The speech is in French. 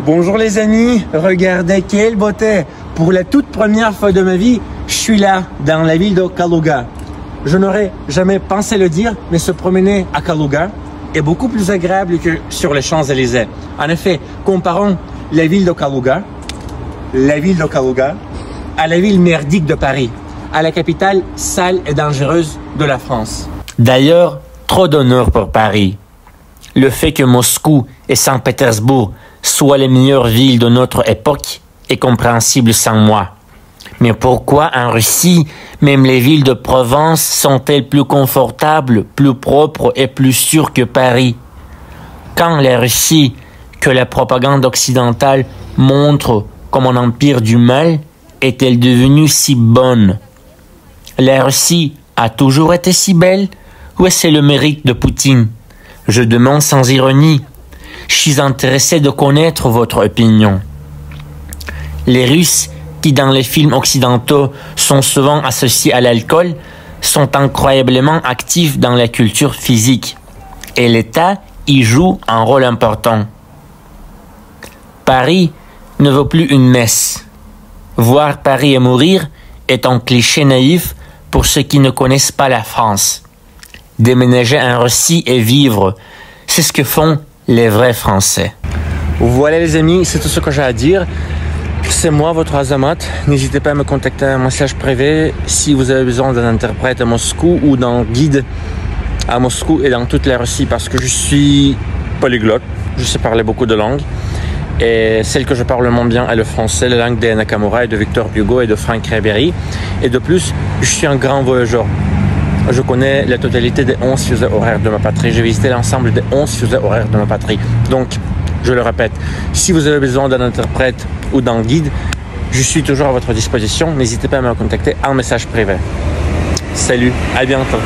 Bonjour les amis, regardez quelle beauté! Pour la toute première fois de ma vie, je suis là, dans la ville de Kalouga. Je n'aurais jamais pensé le dire, mais se promener à Kalouga est beaucoup plus agréable que sur les Champs-Élysées. En effet, comparons la ville de Kalouga à la ville merdique de Paris, à la capitale sale et dangereuse de la France. D'ailleurs, trop d'honneur pour Paris. Le fait que Moscou et Saint-Pétersbourg soient les meilleures villes de notre époque est compréhensible sans moi. Mais pourquoi en Russie, même les villes de province sont-elles plus confortables, plus propres et plus sûres que Paris? Quand la Russie, que la propagande occidentale montre comme un empire du mal, est-elle devenue si bonne? La Russie a toujours été si belle, ou est-ce le mérite de Poutine? Je demande sans ironie. Je suis intéressé de connaître votre opinion. Les Russes, qui dans les films occidentaux sont souvent associés à l'alcool, sont incroyablement actifs dans la culture physique. Et l'État y joue un rôle important. Paris ne vaut plus une messe. Voir Paris et mourir est un cliché naïf pour ceux qui ne connaissent pas la France. Déménager en Russie et vivre, c'est ce que font les vrais Français. Voilà les amis, c'est tout ce que j'ai à dire. C'est moi, votre Azamat. N'hésitez pas à me contacter en message privé si vous avez besoin d'un interprète à Moscou ou d'un guide à Moscou et dans toute la Russie, parce que je suis polyglotte, je sais parler beaucoup de langues. Et celle que je parle le moins bien est le français, la langue d'Anna Nakamura et de Victor Hugo et de Frank Ribéry. Et de plus, je suis un grand voyageur. Je connais la totalité des 11 fuseaux horaires de ma patrie. J'ai visité l'ensemble des 11 fuseaux horaires de ma patrie. Donc, je le répète, si vous avez besoin d'un interprète ou d'un guide, je suis toujours à votre disposition. N'hésitez pas à me contacter en message privé. Salut, à bientôt.